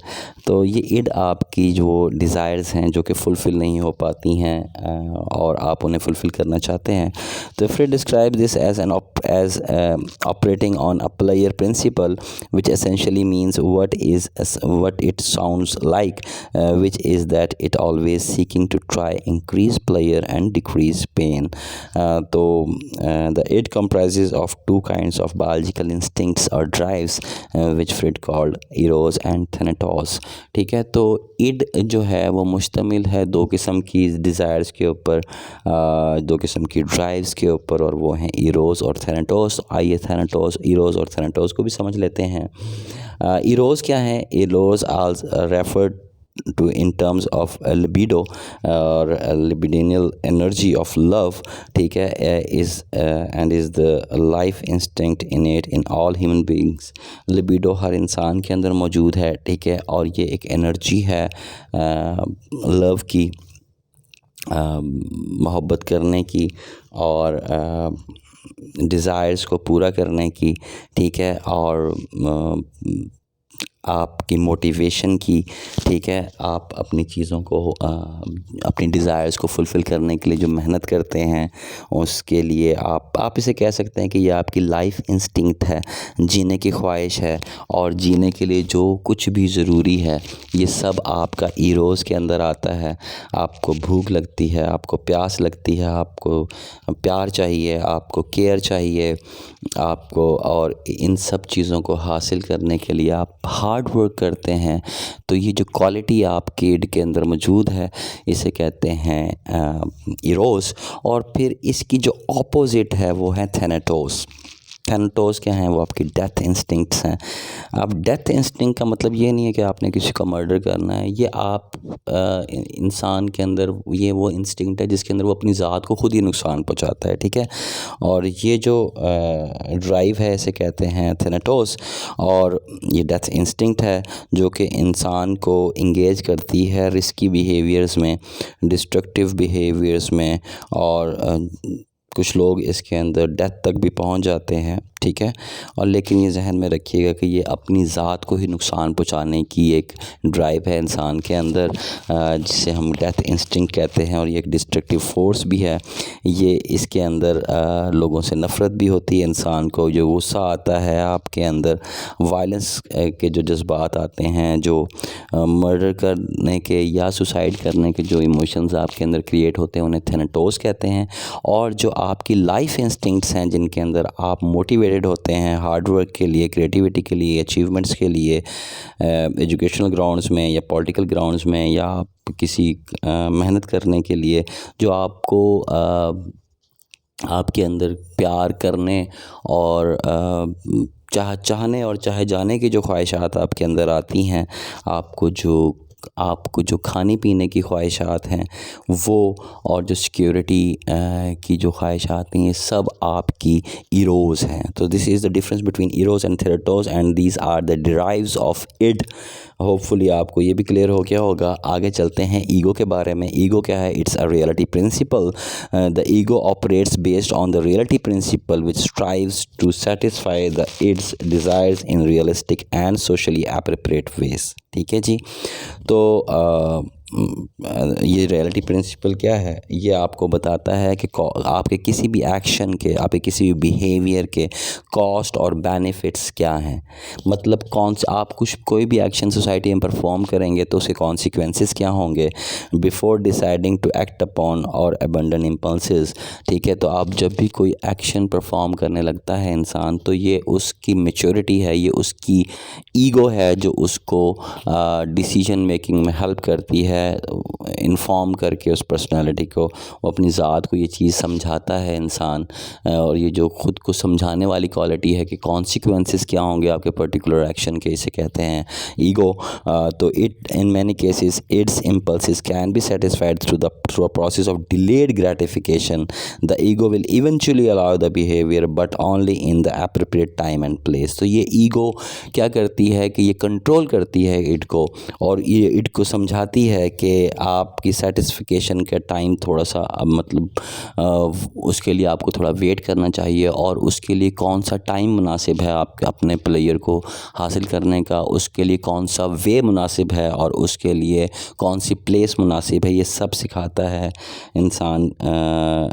तो ये इड आपकी जो डिज़ायर्स हैं जो कि फुलफ़िल नहीं हो पाती हैं और आप उन्हें फुलफ़िल करना चाहते हैं। तो Freud describe this as operating on a pleasure principle, which essentially means what it sounds like, which is that it always seeking to try increase pleasure and decrease pain. The id comprises of two kinds of biological instincts or drives, which Freud called eros and thanatos। ठीक है, तो id जो है वो मुश्तमिल है दो किस्म की डिज़ायर्स के ऊपर, दो किस्म की ड्राइव्स के ऊपर, और वो हैं इरोस और थैनाटोस। आइए थैनाटोस, इरोस और थैनाटोस को भी समझ लेते हैं। इरोस क्या है? Eros also referred to in terms of libido or libidinal energy of love। ठीक है, is the life instinct innate in all human beings। libido हर इंसान के अंदर मौजूद है, ठीक है, और ये एक एनर्जी है लव की, मोहब्बत करने की, और डिज़ायर्स को पूरा करने की, ठीक है, और आपकी मोटिवेशन की, ठीक है, आप अपनी चीज़ों को अपनी डिज़ायर्स को फुलफ़िल करने के लिए जो मेहनत करते हैं, उसके लिए आप इसे कह सकते हैं कि ये आपकी लाइफ इंस्टिंक्ट है, जीने की ख्वाहिश है, और जीने के लिए जो कुछ भी ज़रूरी है ये सब आपका ईरोज़ के अंदर आता है। आपको भूख लगती है, आपको प्यास लगती है, आपको प्यार चाहिए, आपको केयर चाहिए, आपको, और इन सब चीज़ों को हासिल करने के लिए आप हार्ड वर्क करते हैं। तो ये जो क्वालिटी आपके ईड के अंदर मौजूद है इसे कहते हैं इरोस। और फिर इसकी जो ऑपोजिट है वो है थैनेटोस। थैनेटोस क्या हैं? वो आपकी डेथ इंस्टिंक्ट्स हैं। अब डेथ इंस्टिंक्ट का मतलब ये नहीं है कि आपने किसी को मर्डर करना है। ये आप इंसान के अंदर ये वो इंस्टिंक्ट है जिसके अंदर वो अपनी ज़ात को खुद ही नुकसान पहुंचाता है, ठीक है। और ये जो ड्राइव है इसे कहते हैं थैनेटोस, और ये डेथ इंस्टिंक्ट है जो कि इंसान को इंगेज करती है रिस्की बिहेवियर्स में, डिस्ट्रक्टिव बिहेवियर्स में, और कुछ लोग इसके अंदर डेथ तक भी पहुंच जाते हैं, ठीक है। और लेकिन ये जहन में रखिएगा कि ये अपनी ज़ात को ही नुकसान पहुंचाने की एक ड्राइव है इंसान के अंदर, जिसे हम डेथ इंस्टिंक्ट कहते हैं, और ये एक डिस्ट्रक्टिव फोर्स भी है। ये इसके अंदर लोगों से नफ़रत भी होती है, इंसान को जो गुस्सा आता है आपके अंदर, वायलेंस के जो जज्बात आते हैं, जो मर्डर करने के या सुसाइड करने के जो इमोशंस आपके अंदर क्रिएट होते हैं उन्हें थैनेटोस कहते हैं। और जो आपकी लाइफ इंस्टिंक्ट्स हैं जिनके अंदर आप मोटिवेटेड होते हैं हार्ड वर्क के लिए, क्रिएटिविटी के लिए, अचीवमेंट्स के लिए, एजुकेशनल ग्राउंड्स में या पॉलिटिकल ग्राउंड्स में, या आप किसी मेहनत करने के लिए, जो आपको आपके अंदर प्यार करने और चाहने और चाहे जाने की जो ख्वाहिशात आपके अंदर आती हैं, आपको जो खाने पीने की ख्वाहिशात हैं वो, और जो सिक्योरिटी की जो ख्वाहिशात हैं, ये सब आपकी इरोज़ हैं। तो this is the difference between Eros and Thanatos, and these are the drives of id. Hopefully आपको ये भी क्लियर हो गया होगा। आगे चलते हैं ईगो के बारे में। ईगो क्या है? It's a reality principle. The ego operates based on the reality principle which strives to satisfy the id's desires in realistic and socially appropriate ways, ठीक है जी। तो ये रियलिटी प्रिंसिपल क्या है? ये आपको बताता है कि आपके किसी भी एक्शन के, आपके किसी भी बिहेवियर के कॉस्ट और बेनिफिट्स क्या हैं। मतलब आप कोई भी एक्शन सोसाइटी में परफॉर्म करेंगे तो उसके कॉन्सिक्वेंसेस क्या होंगे before deciding to act upon or abandon impulses, ठीक है। तो आप जब भी कोई एक्शन परफॉर्म करने लगता है इंसान, तो ये उसकी मैच्योरिटी है, ये उसकी ईगो है जो उसको डिसीजन मेकिंग में हेल्प करती है, इन्फॉर्म करके उस पर्सनालिटी को, वो अपनी ज़ात को ये चीज़ समझाता है इंसान। और ये जो ख़ुद को समझाने वाली क्वालिटी है कि कॉन्सिक्वेंसेस क्या होंगे आपके पर्टिकुलर एक्शन के, इसे कहते हैं ईगो। तो it in many cases it's impulses can be satisfied through a process of delayed gratification. The ego will eventually allow the behaviour but only in the appropriate time and place. तो ये ego क्या करती है कि ये control करती है it को, और ये इट को समझाती है कि आपकी सेटिस्फिकेशन का टाइम थोड़ा सा, मतलब उसके लिए आपको थोड़ा वेट करना चाहिए, और उसके लिए कौन सा टाइम मुनासिब है आपके अपने प्लेयर को हासिल करने का, उसके लिए कौन सा वे मुनासिब है, और उसके लिए कौन सी प्लेस मुनासिब है। ये सब सिखाता है इंसान।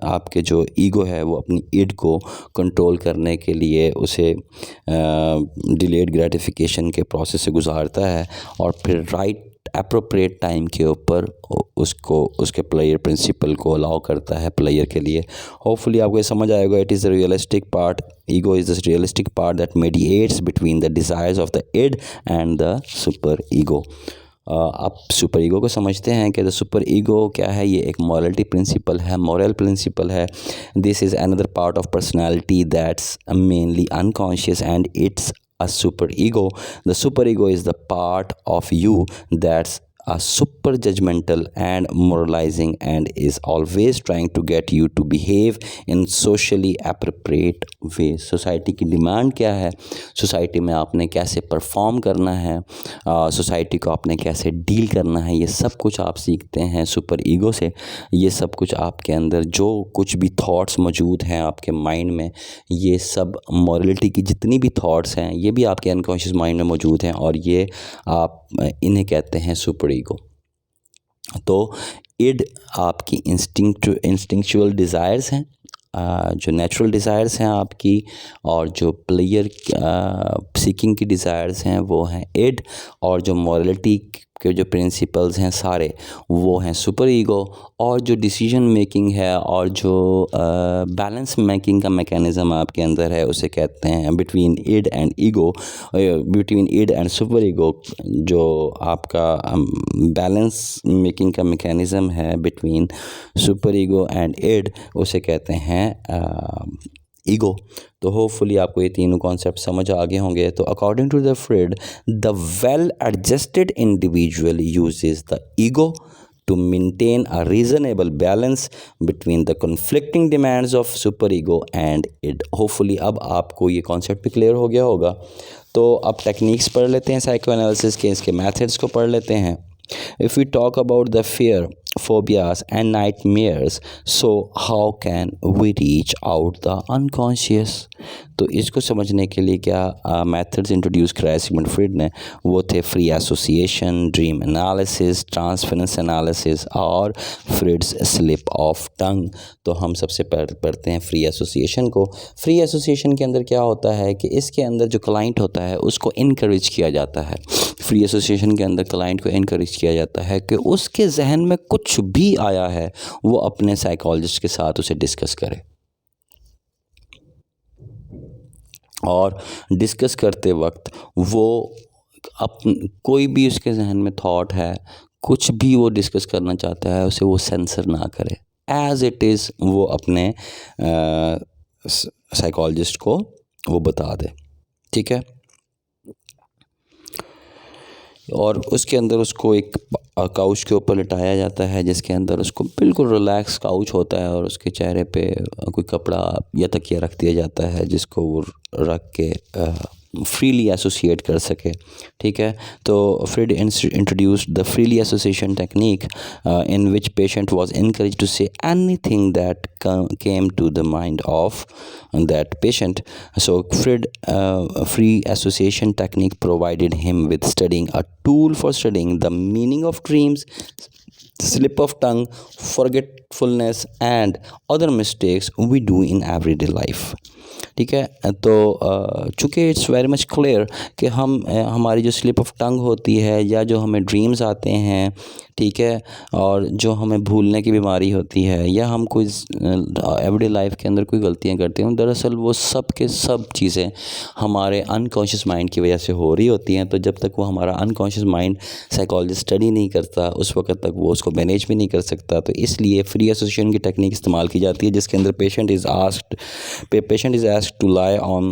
आपके जो ईगो है वो अपनी इड को कंट्रोल करने के लिए उसे डिलेड ग्रेटिफिकेशन के प्रोसेस से गुजारता है, और फिर राइट एप्रोप्रिएट टाइम के ऊपर उसको उसके प्लेयर प्रिंसिपल को अलाउ करता है प्लेयर के लिए। होपफुली आपको ये समझ आएगा। It is the realistic part, ego is the realistic part that mediates between the desires of the id and the superego. आप सुपर ईगो को समझते हैं कि द सुपर ईगो क्या है? ये एक मॉरलिटी प्रिंसिपल है, मॉरल प्रिंसिपल है। This is another part of personality that's mainly unconscious and it's a super ego. The super ego is the part of you that's super judgmental and moralizing and is always trying to get you to behave in socially appropriate way। Society की demand क्या है, society में आपने कैसे perform करना है, society को आपने कैसे डील करना है, ये सब कुछ आप सीखते हैं सुपर ईगो से। ये सब कुछ आपके अंदर जो कुछ भी थॉट्स मौजूद हैं आपके माइंड में, ये सब मॉरलिटी की जितनी भी थॉट्स हैं ये भी आपके अनकॉन्शियस माइंड में मौजूद हैं, और ये आप इन्हें कहते हैं सुपर ईगो। तो इड आपकी इंस्टिंक्चुअल डिज़ायर्स हैं, जो नेचुरल डिज़ायर्स हैं आपकी, और जो प्लेयर सीकिंग की डिज़ायर्स हैं वो हैं इड, और जो मॉरलिटी के जो प्रिंसिपल्स हैं सारे वो हैं सुपर ईगो। और जो डिसीजन मेकिंग है और जो बैलेंस मेकिंग का मैकेनिज़्म आपके अंदर है उसे कहते हैं between id and ego, between id and superego. जो आपका बैलेंस मेकिंग का मैकेनिज़्म है between superego and id उसे कहते हैं ईगो। तो होपफुली आपको ये तीनों कॉन्सेप्ट समझ आ गए होंगे। तो according to the Freud, the well adjusted individual uses the ego to maintain a reasonable balance between the conflicting demands of super ego and id। Hopefully अब आपको ये कॉन्सेप्ट भी क्लियर हो गया होगा। तो अब टेक्निक्स पढ़ लेते हैं साइको एनालिसिस के, इसके मेथड्स को पढ़ लेते हैं। If we talk about the fear, phobias and nightmares, so how can we reach out the unconscious? तो इसको समझने के लिए क्या मेथड्स इंट्रोड्यूस कराए सिगमंड फ्रीड ने, वो थे free association, dream analysis, transference analysis और फ्रीड्स स्लिप ऑफ टंग। तो हम सबसे पढ़ते हैं फ्री एसोसिएशन को। फ्री एसोसिएशन के अंदर क्या होता है कि इसके अंदर जो क्लाइंट होता है उसको इनकरेज किया जाता है। फ्री एसोसिएशन के अंदर क्लाइंट को इनकरेज किया जाता है कि उसके जहन में कुछ भी आया है वो अपने साइकोलॉजिस्ट के साथ उसे डिस्कस करे, और डिस्कस करते वक्त वो कोई भी उसके जहन में थॉट है, कुछ भी वो डिस्कस करना चाहता है, उसे वो सेंसर ना करे, एज इट इज़ वो अपने साइकोलॉजिस्ट को वो बता दे। ठीक है, और उसके अंदर उसको एक काउच के ऊपर लिटाया जाता है जिसके अंदर उसको बिल्कुल रिलैक्स काउच होता है, और उसके चेहरे पे कोई कपड़ा या तकिया रख दिया जाता है जिसको वो रख के फ्रीली एसोसिएट कर सके। ठीक है, तो Freud introduced the freely association technique in which patient was encouraged to say anything that came to the mind of that patient. So Freud free association technique provided him with studying a tool for studying the meaning of dreams, slip of tongue, forgetfulness and other mistakes we do in everyday life। ठीक है, तो चूँकि it's very much clear कि हमारी जो slip of tongue होती है या जो हमें ड्रीम्स आते हैं, ठीक है, और जो हमें भूलने की बीमारी होती है या हम कोई एवरीडे लाइफ के अंदर कोई गलतियां करते हैं, दरअसल वो सब के सब चीज़ें हमारे अनकॉन्शियस माइंड की वजह से हो रही होती हैं। तो जब तक वो हमारा अनकॉन्शियस माइंड साइकोलॉजिस्ट स्टडी नहीं करता उस वक्त तक वो उसको मैनेज भी नहीं कर सकता। तो इसलिए फ्री एसोसिएशन की टेक्निक इस्तेमाल की जाती है जिसके अंदर patient is asked to lie on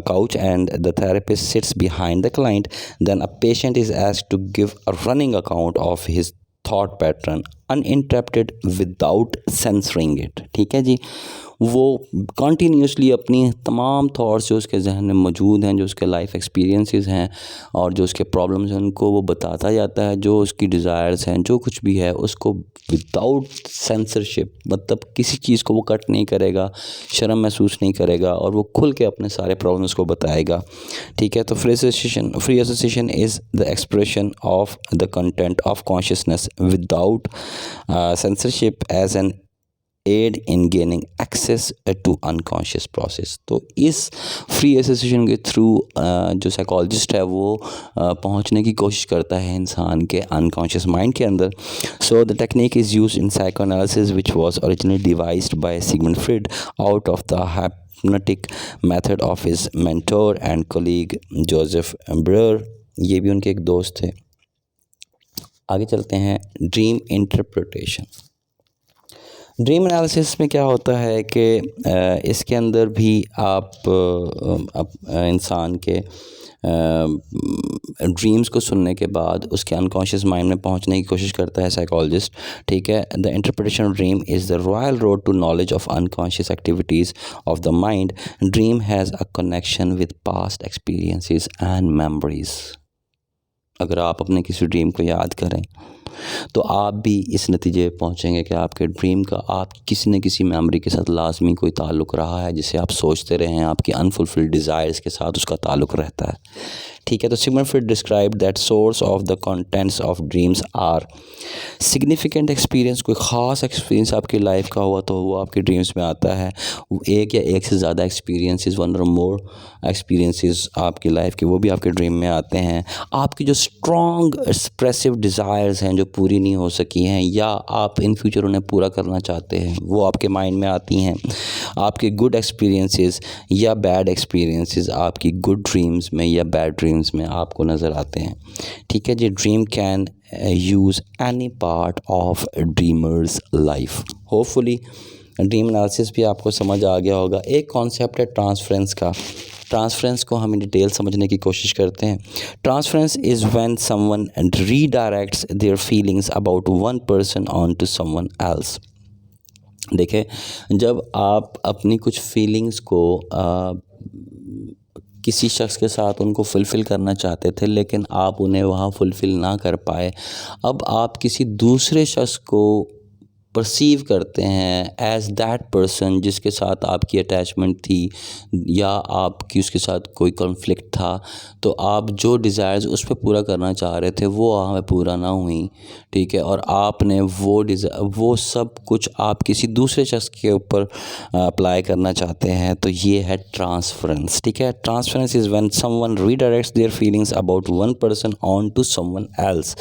couch and the therapist sits behind the client, then a patient is asked to give a running account of his thought pattern uninterrupted without censoring it। ठीक है जी, वो continuously अपनी तमाम thoughts जो उसके जहन में मौजूद हैं, जो उसके लाइफ एक्सपीरियंसेस हैं और जो उसके प्रॉब्लम्स हैं उनको वो बताता जाता है, जो उसकी डिज़ायर्स हैं, जो कुछ भी है उसको विदाउट सेंसरशिप, मतलब किसी चीज़ को वो कट नहीं करेगा, शर्म महसूस नहीं करेगा और वो खुल के अपने सारे प्रॉब्लम्स को बताएगा। ठीक है, तो free association is the expression of the content of consciousness without censorship as an aid in gaining access to unconscious process. तो इस फ्री एसोसिएशन के थ्रू जो साइकोलॉजिस्ट है वो पहुंचने की कोशिश करता है इंसान के अनकॉन्शियस माइंड के अंदर। So the technique is used in psycho analysis which was originally devised by Sigmund Freud out of the hypnotic method of his mentor and colleague Joseph Breuer. ये भी उनके एक दोस्त थे। आगे चलते हैं, ड्रीम इंटरप्रिटेशन। ड्रीम एनालिसिस में क्या होता है कि इसके अंदर भी आप इंसान के ड्रीम्स को सुनने के बाद उसके अनकॉन्शियस माइंड में पहुंचने की कोशिश करता है साइकोलॉजिस्ट, ठीक है। The interpretation of dream is the royal road to knowledge of unconscious activities of the mind. Dream has a connection with past experiences and memories. अगर आप अपने किसी ड्रीम को याद करें तो आप भी इस नतीजे पे पहुँचेंगे कि आपके ड्रीम का आप किसी न किसी मेमोरी के साथ लाजमी कोई ताल्लुक़ रहा है, जिसे आप सोचते रहे हैं, आपकी अनफुलफिल्ड डिज़ायर्स के साथ उसका ताल्लुक़ रहता है, ठीक है। तो Sigmund Freud describe that source of the contents of dreams are significant experience. कोई ख़ास एक्सपीरियंस आपकी लाइफ का हुआ तो वो आपके ड्रीम्स में आता है। एक या एक से ज़्यादा एक्सपीरियंसेस, वन और मोर एक्सपीरियंसेस आपकी लाइफ के, वो भी आपके ड्रीम में आते हैं। आपकी जो स्ट्रॉन्ग एक्सप्रेसिव डिज़ायर्स हैं जो पूरी नहीं हो सकी हैं या आप इन फ्यूचर उन्हें पूरा करना चाहते हैं, वो आपके माइंड में आती हैं। आपके गुड एक्सपीरियंसेस या बैड एक्सपीरियंसेस आपकी गुड ड्रीम्स में या बैड ड्रीम्स में आपको नज़र आते हैं, ठीक है जी। Dream can use any part of dreamer's life. Hopefully dream analysis भी आपको समझ आ गया होगा। एक कॉन्सेप्ट है ट्रांसफरेंस का। ट्रांसफरेंस को हम डिटेल समझने की कोशिश करते हैं। Transference is when someone redirects their feelings about one person on to someone else. देखिए, जब आप अपनी कुछ फीलिंग्स को किसी शख्स के साथ उनको फुलफ़िल करना चाहते थे लेकिन आप उन्हें वहाँ फुलफ़िल ना कर पाए, अब आप किसी दूसरे शख्स को परसीव करते हैं एज़ दैट पर्सन जिसके साथ आपकी अटैचमेंट थी या आपकी उसके साथ कोई कॉन्फ्लिक्ट था, तो आप जो डिज़ायर्स उस पर पूरा करना चाह रहे थे वो वहाँ पूरा ना हुई, ठीक है। और आपने वो सब कुछ आप किसी दूसरे शख्स के ऊपर अप्लाई करना चाहते हैं, तो ये है ट्रांसफरेंस, ठीक है। Transference is when someone redirects their feelings about one person on to someone else.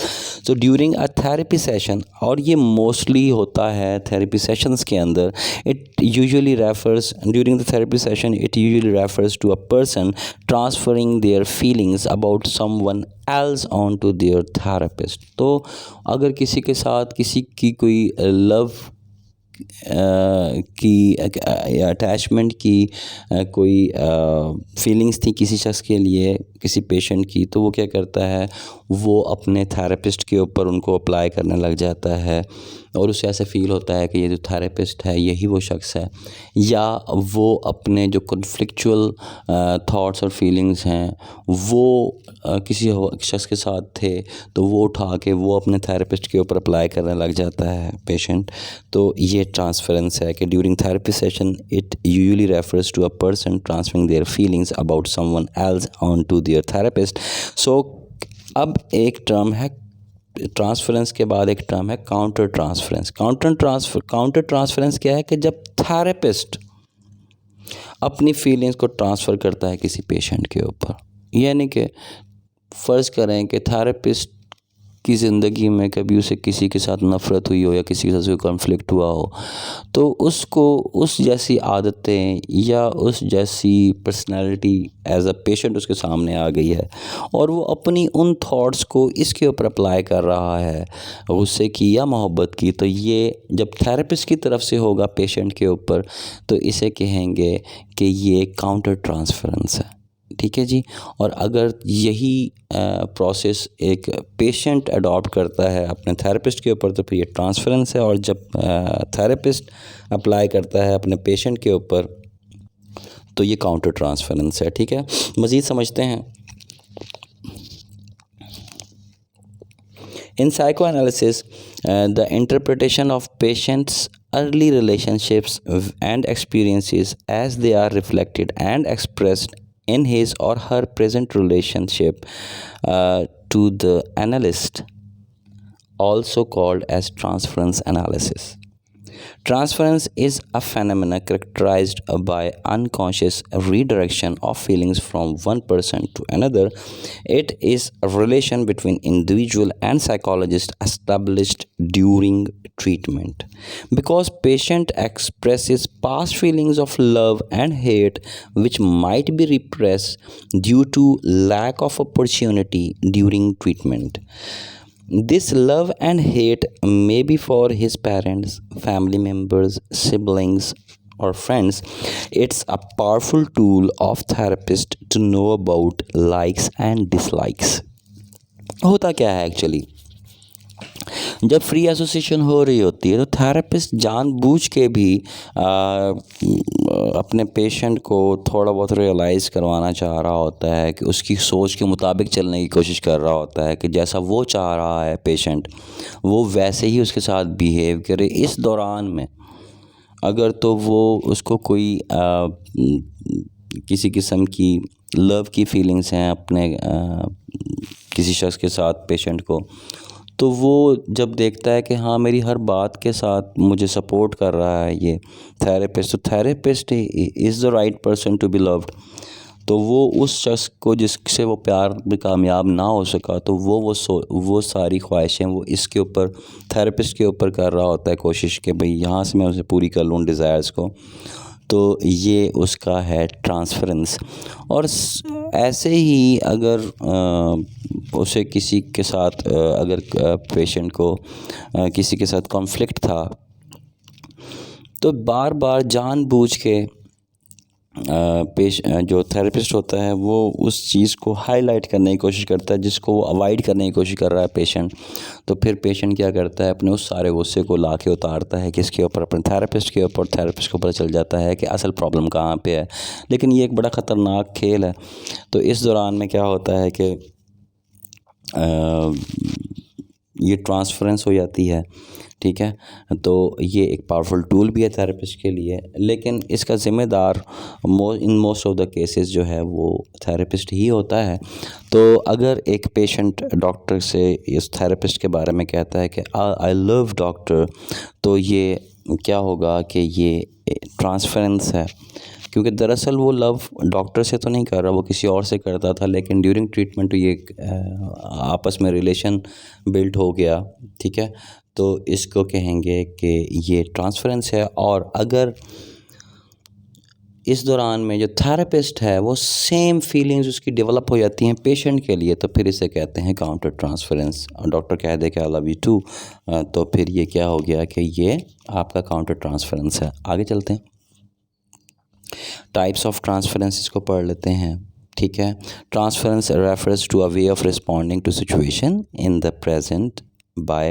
So during a therapy session, और ये मोस्टली होता है थेरेपी सेशंस के अंदर, during the therapy session it usually refers to a person transferring their feelings about someone else on to their therapist. तो अगर किसी के साथ किसी की कोई लव की अटैचमेंट की कोई फीलिंग्स थी किसी शख्स के लिए, किसी पेशेंट की, तो वो क्या करता है, वो अपने थेरेपिस्ट के ऊपर उनको अप्लाई करने लग जाता है और उसे ऐसे फ़ील होता है कि ये जो थेरेपिस्ट है यही वो शख्स है। या वो अपने जो कॉन्फ्लिक्चुअल थॉट्स और फीलिंग्स हैं वो किसी शख्स के साथ थे, तो वो उठा के वो अपने थेरेपिस्ट के ऊपर अप्लाई करने लग जाता है पेशेंट। तो ये ट्रांसफरेंस है कि during therapy session it usually refers to a person transferring their feelings about someone else on to their therapist. So अब एक टर्म है ट्रांसफरेंस के बाद एक टर्म है काउंटर ट्रांसफरेंस। काउंटर ट्रांसफरेंस क्या है कि जब थेरेपिस्ट अपनी फीलिंग्स को ट्रांसफ़र करता है किसी पेशेंट के ऊपर, यानी कि फ़र्ज़ करें कि थेरेपिस्ट की ज़िंदगी में कभी उसे किसी के साथ नफ़रत हुई हो या किसी के साथ कोई कॉन्फ्लिक्ट हुआ हो, तो उसको उस जैसी आदतें या उस जैसी पर्सनैलिटी एज अ पेशेंट उसके सामने आ गई है और वो अपनी उन थॉट्स को इसके ऊपर अप्लाई कर रहा है, गुस्से की या मोहब्बत की। तो ये जब थेरेपिस्ट की तरफ से होगा पेशेंट के ऊपर, तो इसे कहेंगे कि ये काउंटर ट्रांसफरेंस है, ठीक है जी। और अगर यही प्रोसेस एक पेशेंट अडॉप्ट करता है अपने थेरेपिस्ट के ऊपर, तो फिर ये ट्रांसफरेंस है। और जब थेरेपिस्ट अप्लाई करता है अपने पेशेंट के ऊपर, तो ये काउंटर ट्रांसफरेंस है, ठीक है। मज़ीद समझते हैं। In psychoanalysis, the interpretation of patients' early relationships and experiences as they are reflected and expressed in his or her present relationship to the analyst, also called as transference analysis. Transference is a phenomenon characterized by unconscious redirection of feelings from one person to another. It is a relation between individual and psychologist established during treatment. Because patient expresses past feelings of love and hate which might be repressed due to lack of opportunity during treatment. This love and hate may be for his parents, family members, siblings, or friends. It's a powerful tool of therapist to know about likes and dislikes. होता क्या है actually, जब free association हो रही होती है तो therapist जानबूझ के भी अपने पेशेंट को थोड़ा बहुत रियलाइज़ करवाना चाह रहा होता है कि उसकी सोच के मुताबिक चलने की कोशिश कर रहा होता है कि जैसा वो चाह रहा है पेशेंट वो वैसे ही उसके साथ बिहेव करे। इस दौरान में अगर तो वो उसको कोई किसी किस्म की लव की फीलिंग्स हैं अपने किसी शख्स के साथ पेशेंट को, तो वो जब देखता है कि हाँ मेरी हर बात के साथ मुझे सपोर्ट कर रहा है ये थेरेपिस्ट, तो therapist is the right person to be loved, तो वो उस शख्स को जिससे वो प्यार में कामयाब ना हो सका तो वो सारी ख्वाहिशें वो इसके ऊपर थेरेपिस्ट के ऊपर कर रहा होता है कोशिश कि भाई यहाँ से मैं उसे पूरी कर लूँ डिज़ायर्स को। तो ये उसका है ट्रांसफरेंस। और ऐसे ही अगर उसे किसी के साथ अगर पेशेंट को किसी के साथ कॉन्फ्लिक्ट था तो बार बार जानबूझ के जो थेरेपिस्ट होता है वो उस चीज़ को हाईलाइट करने की कोशिश करता है जिसको वो अवॉइड करने की कोशिश कर रहा है पेशेंट। तो फिर पेशेंट क्या करता है, अपने उस सारे गुस्से को ला के उतारता है किसके ऊपर, अपने थेरेपिस्ट के ऊपर। थेरेपिस्ट को पता चल जाता है कि असल प्रॉब्लम कहाँ पे है, लेकिन ये एक बड़ा ख़तरनाक खेल है। तो इस दौरान में क्या होता है कि ये ट्रांसफरेंस हो जाती है, ठीक है। तो ये एक पावरफुल टूल भी है थेरेपिस्ट के लिए, लेकिन इसका ज़िम्मेदार in most of the cases जो है वो थेरेपिस्ट ही होता है। तो अगर एक पेशेंट डॉक्टर से इस थेरेपिस्ट के बारे में कहता है कि आई लव डॉक्टर, तो ये क्या होगा कि ये ट्रांसफरेंस है, क्योंकि दरअसल वो लव डॉक्टर से तो नहीं कर रहा, वो किसी और से करता था, लेकिन ड्यूरिंग ट्रीटमेंट ये आपस में रिलेशन बिल्ड हो गया, ठीक है। तो इसको कहेंगे कि ये ट्रांसफरेंस है। और अगर इस दौरान में जो थेरेपिस्ट है वो सेम फीलिंग्स उसकी डेवलप हो जाती हैं पेशेंट के लिए, तो फिर इसे कहते हैं काउंटर ट्रांसफरेंस। और डॉक्टर कह दे कि आई लव यू टू, तो फिर ये क्या हो गया कि ये आपका काउंटर ट्रांसफरेंस है। आगे चलते हैं, टाइप्स ऑफ ट्रांसफरेंस को पढ़ लेते हैं, ठीक है। Transference refers to a way of responding to situation in the present by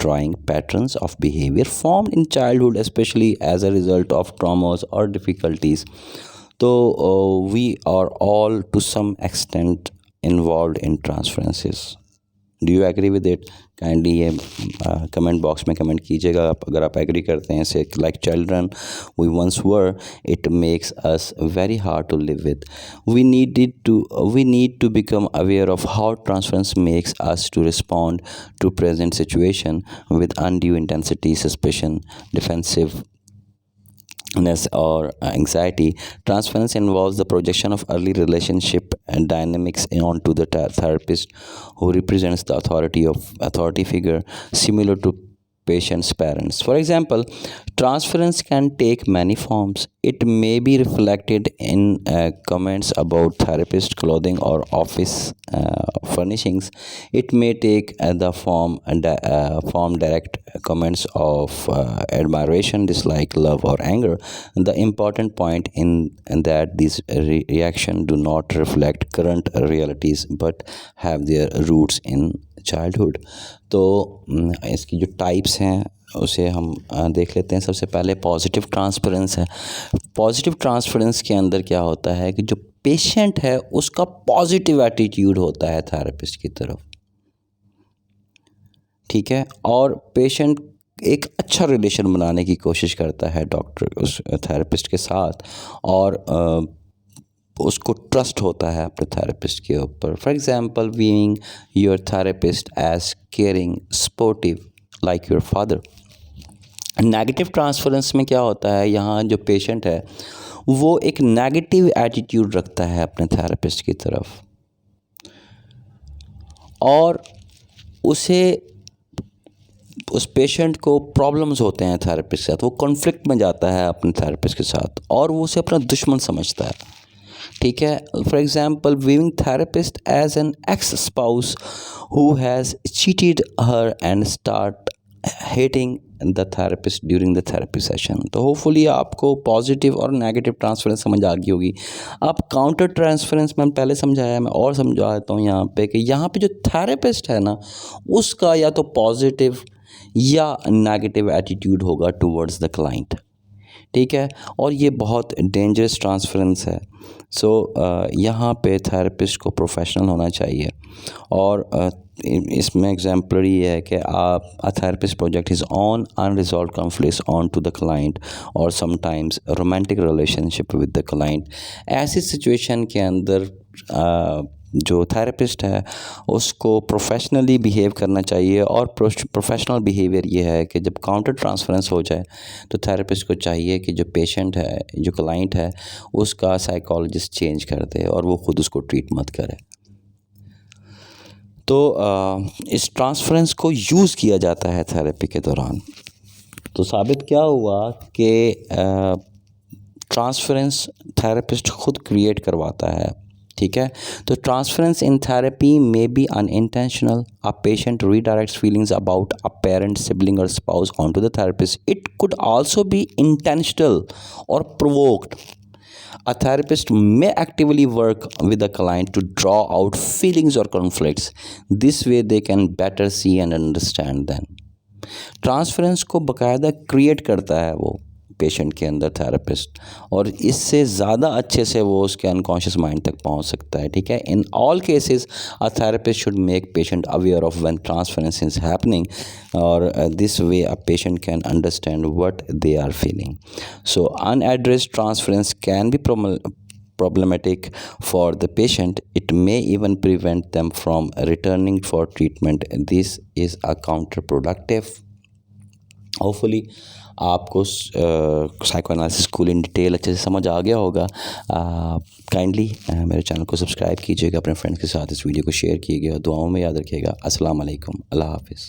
drawing patterns of behavior formed in childhood, especially as a result of traumas or difficulties. So we are all to some extent involved in transferences. Do you agree with it? Kindly ये comment box में comment कीजिएगा आप अगर आप agree करते हैं। Say like children we once were, it makes us very hard to live with. We need to become aware of how transference makes us to respond to present situation with undue intensity, suspicion, defensive or anxiety. Transference involves the projection of early relationship and dynamics onto the therapist, who represents the authority figure similar to patient's parents. For example, transference can take many forms. It may be reflected in comments about therapist clothing or office furnishings. It may take the form direct comments of admiration, dislike, love, or anger. The important point in that these reactions do not reflect current realities but have their roots in childhood. तो इसकी जो types हैं उसे हम देख लेते हैं। सबसे पहले पॉजिटिव ट्रांसफरेंस है। पॉजिटिव ट्रांसफरेंस के अंदर क्या होता है कि जो पेशेंट है उसका पॉजिटिव एटीट्यूड होता है थेरेपिस्ट की तरफ, ठीक है, और पेशेंट एक अच्छा रिलेशन बनाने की कोशिश करता है डॉक्टर उस थेरेपिस्ट के साथ, और उसको ट्रस्ट होता है अपने थेरेपिस्ट के ऊपर। For example, being your therapist as caring, supportive like your father. Negative transference में क्या होता है, यहाँ जो पेशेंट है वो एक नेगेटिव एटीट्यूड रखता है अपने थेरेपिस्ट की तरफ, और उस पेशेंट को प्रॉब्लम्स होते हैं थेरेपिस्ट के साथ, वो कॉन्फ्लिक्ट में जाता है अपने थेरेपिस्ट के साथ और वो उसे अपना दुश्मन समझता है। ठीक है। For example viewing therapist as an ex spouse who has cheated her and start hating the therapist during the therapy session. तो होपफुली आपको पॉजिटिव और नेगेटिव ट्रांसफरेंस समझ आ गई होगी। अब काउंटर ट्रांसफरेंस मैंने पहले समझाया, मैं और समझा देता हूँ यहाँ पे कि यहाँ पे जो थेरेपिस्ट है ना, उसका या तो पॉजिटिव या नेगेटिव एटीट्यूड होगा टूवर्ड्स द क्लाइंट, ठीक है। और ये बहुत डेंजरस ट्रांसफरेंस है। सो यहाँ पे थेरेपिस्ट को प्रोफेशनल होना चाहिए। और इसमें एग्जाम्पलरी ये है कि a therapist project is on unresolved conflicts on to the client और sometimes romantic relationship with the client. ऐसी सिचुएशन के अंदर जो थेरेपिस्ट है उसको प्रोफेशनली बिहेव करना चाहिए। और प्रोफेशनल बिहेवियर ये है कि जब काउंटर ट्रांसफरेंस हो जाए तो थेरेपिस्ट को चाहिए कि जो पेशेंट है, जो क्लाइंट है, उसका साइकोलॉजिस्ट चेंज कर दे और वो ख़ुद उसको ट्रीट मत करे। तो इस ट्रांसफरेंस को यूज़ किया जाता है थेरेपी के दौरान। तो साबित क्या हुआ कि ट्रांसफरेंस थेरेपिस्ट खुद क्रिएट करवाता है, ठीक है। तो transference in therapy may be unintentional. A patient redirects feelings about a parent, sibling और spouse on to the therapist. It could also be intentional और provoked. A therapist may actively work with the client to draw out feelings or conflicts. This way they can better see and understand them. Transference को बाकायदा create करता है वो patient के अंदर therapist, और इससे ज़्यादा अच्छे से वो उसके अनकॉन्शियस माइंड तक पहुंच सकता है, ठीक है। In all cases a therapist should make patient aware of when transference is happening, और this way a patient can understand what they are feeling. So unaddressed transference can be problematic for the patient. It may even prevent them from returning for treatment. This is a counterproductive. Hopefully आपको psycho analysis school in detail अच्छे से समझ आ गया होगा। Kindly मेरे channel को subscribe कीजिएगा, अपने फ्रेंड्स के साथ इस वीडियो को शेयर कीजिएगा, दुआओं में याद रखिएगा। अस्सलाम वालेकुम, अल्लाह हाफ़िज़।